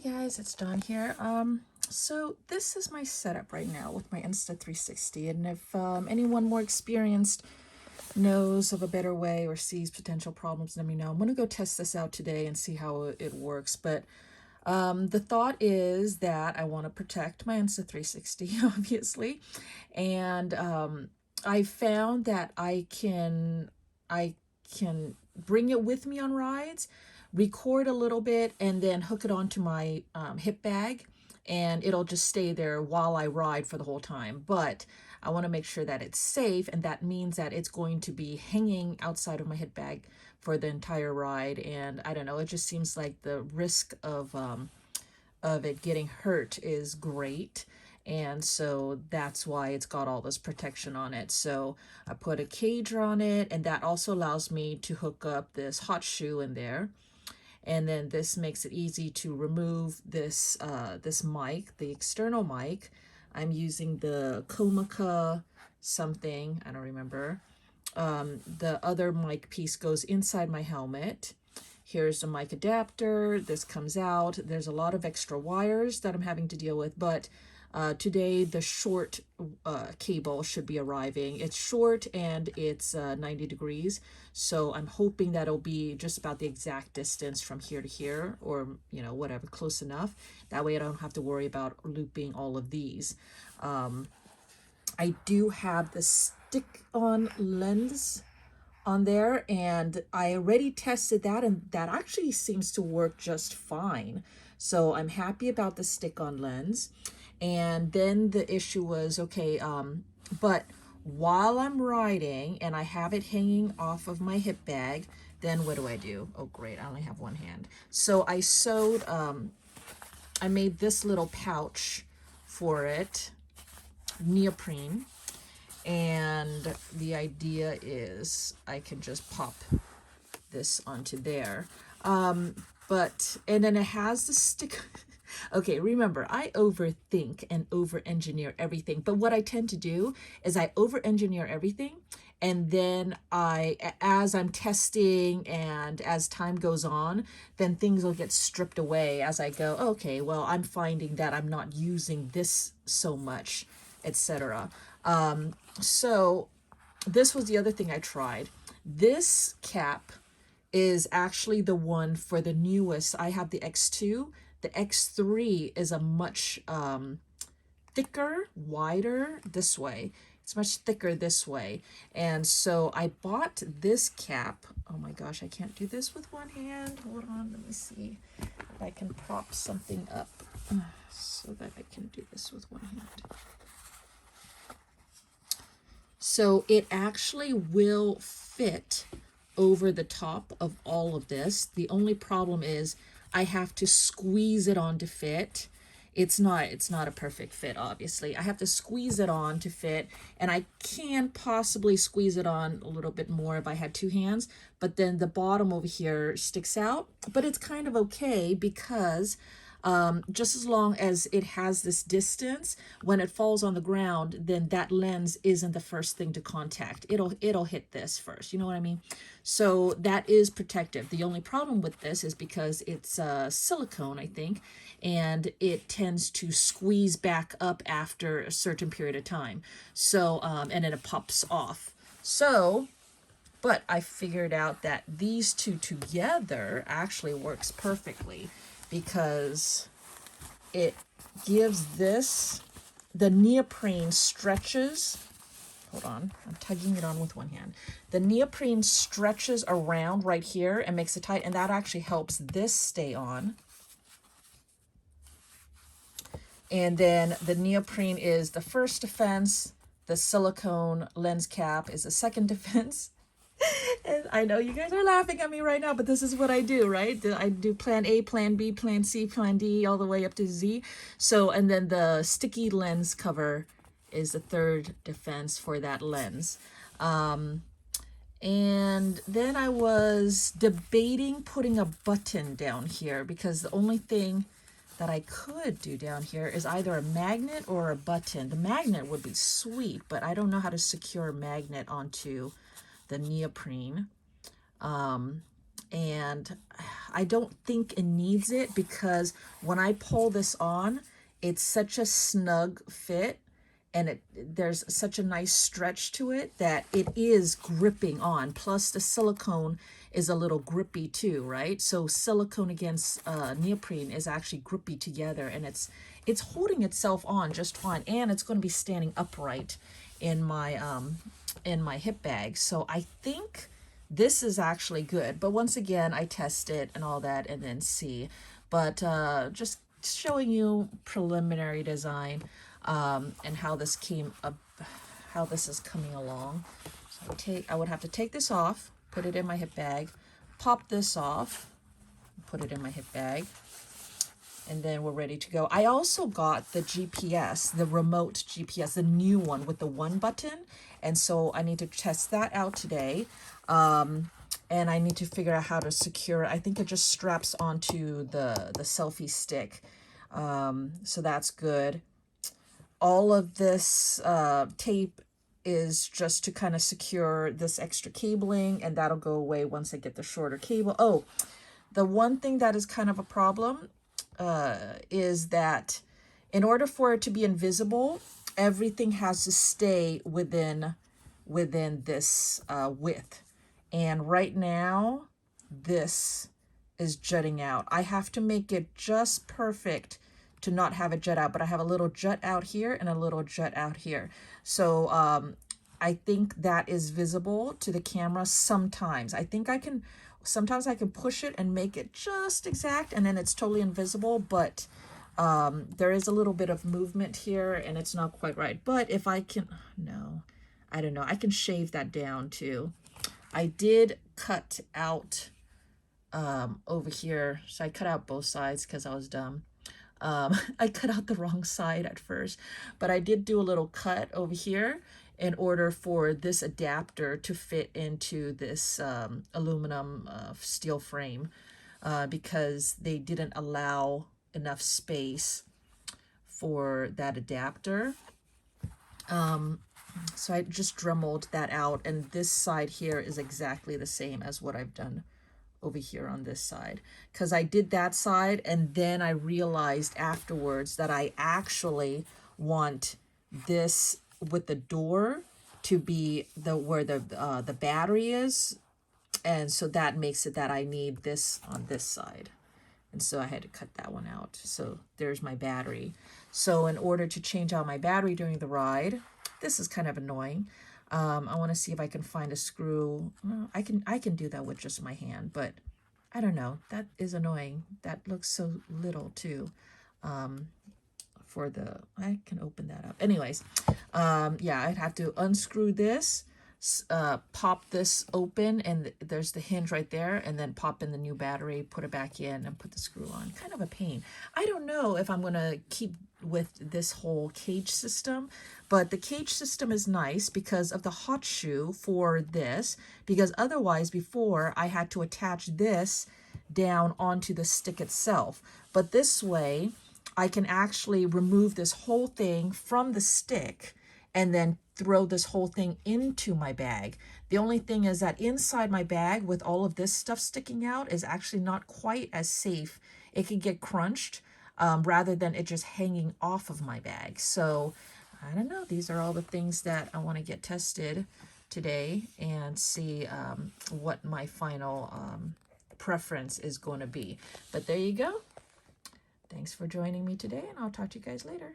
Guys, it's Dawn here. So this is my setup right now with my Insta360, and if anyone more experienced knows of a better way or sees potential problems, let me know. I'm going to go test this out today and see how it works, but the thought is that I want to protect my Insta360, obviously, and I found that I can bring it with me on rides, record a little bit, and then hook it onto my hip bag, and it'll just stay there while I ride for the whole time. But I want to make sure that it's safe, and that means that it's going to be hanging outside of my hip bag for the entire ride. And I don't know, it just seems like the risk of it getting hurt is great. And so that's why it's got all this protection on it. So I put a cage on it, and that also allows me to hook up this hot shoe in there. And then this makes it easy to remove this this mic, the external mic. I'm using the Comica something, I don't remember. The other mic piece goes inside my helmet. Here's the mic adapter. This comes out. There's a lot of extra wires that I'm having to deal with, but today the short cable should be arriving. It's short and it's 90 degrees, so I'm hoping that it'll be just about the exact distance from here to here, or you know, whatever, close enough. That way I don't have to worry about looping all of these. I do have the stick-on lens on there, and I already tested that, and that actually seems to work just fine. So I'm happy about the stick-on lens. And then the issue was, okay, but while I'm riding and I have it hanging off of my hip bag, then what do? Oh, great, I only have one hand. So I sewed, I made this little pouch for it, neoprene. And the idea is I can just pop this onto there. And then it has the stick. Okay, remember, I overthink and over-engineer everything. But what I tend to do is I over-engineer everything, and then as I'm testing and as time goes on, then things will get stripped away as I go, okay, well, I'm finding that I'm not using this so much, etc. So this was the other thing I tried. This cap is actually the one for the newest. I have the X2. The X3 is a much thicker, wider this way. It's much thicker this way. And so I bought this cap. Oh my gosh, I can't do this with one hand. Hold on, let me see if I can prop something up so that I can do this with one hand. So it actually will fit over the top of all of this. The only problem is I have to squeeze it on to fit. It's not a perfect fit, obviously. I have to squeeze it on to fit, and I can possibly squeeze it on a little bit more if I had two hands, but then the bottom over here sticks out. But it's kind of okay because just as long as it has this distance, when it falls on the ground, then that lens isn't the first thing to contact. It'll hit this first, you know what I mean? So that is protective. The only problem with this is because it's silicone, I think, and it tends to squeeze back up after a certain period of time. So, and then it pops off. So, but I figured out that these two together actually works perfectly, because it gives this, the neoprene stretches, hold on, I'm tugging it on with one hand. The neoprene stretches around right here and makes it tight, and that actually helps this stay on. And then the neoprene is the first defense, the silicone lens cap is the second defense. And I know you guys are laughing at me right now, but this is what I do, right? I do plan A, plan B, plan C, plan D, all the way up to Z. So, and then the sticky lens cover is the third defense for that lens. And then I was debating putting a button down here, because the only thing that I could do down here is either a magnet or a button. The magnet would be sweet, but I don't know how to secure a magnet onto the neoprene. and I don't think it needs it because when I pull this on, it's such a snug fit, and there's such a nice stretch to it that it is gripping on. Plus the silicone is a little grippy too, right? So silicone against neoprene is actually grippy together, and it's holding itself on just fine, and it's going to be standing upright in my hip bag. So I think this is actually good. But once again, I test it and all that and then see. But just showing you preliminary design and how this came up, how this is coming along. So I would have to take this off, put it in my hip bag, pop this off, put it in my hip bag, and then we're ready to go. I also got the GPS, the remote GPS, the new one with the one button. And so I need to test that out today. And I need to figure out how to secure it. I think it just straps onto the selfie stick. So that's good. All of this tape is just to kind of secure this extra cabling, and that'll go away once I get the shorter cable. Oh, the one thing that is kind of a problem is that in order for it to be invisible, everything has to stay within this width. And right now, this is jutting out. I have to make it just perfect to not have it jut out, but I have a little jut out here and a little jut out here. So I think that is visible to the camera sometimes. I think sometimes I can push it and make it just exact, and then it's totally invisible, but there is a little bit of movement here and it's not quite right. But if I can, no, I don't know, I can shave that down too. I did cut out over here, so I cut out both sides because I was dumb. I cut out the wrong side at first, but I did do a little cut over here in order for this adapter to fit into this aluminum steel frame because they didn't allow enough space for that adapter. So I just dremeled that out, and this side here is exactly the same as what I've done over here on this side, because I did that side and then I realized afterwards that I actually want this with the door to be where the battery is, and so that makes it that I need this on this side, and so I had to cut that one out. So there's my battery. So in order to change out my battery during the ride, this is kind of annoying. I want to see if I can find a screw. I can do that with just my hand, but I don't know. That is annoying. That looks so little too. I can open that up. Anyways, yeah, I'd have to unscrew this, pop this open, and there's the hinge right there, and then pop in the new battery, put it back in, and put the screw on. Kind of a pain. I don't know if I'm going to keep with this whole cage system, but the cage system is nice because of the hot shoe for this, because otherwise before I had to attach this down onto the stick itself. But this way I can actually remove this whole thing from the stick and then throw this whole thing into my bag. The only thing is that inside my bag with all of this stuff sticking out is actually not quite as safe. It can get crunched rather than it just hanging off of my bag. So I don't know. These are all the things that I want to get tested today and see what my final preference is going to be. But there you go. Thanks for joining me today, and I'll talk to you guys later.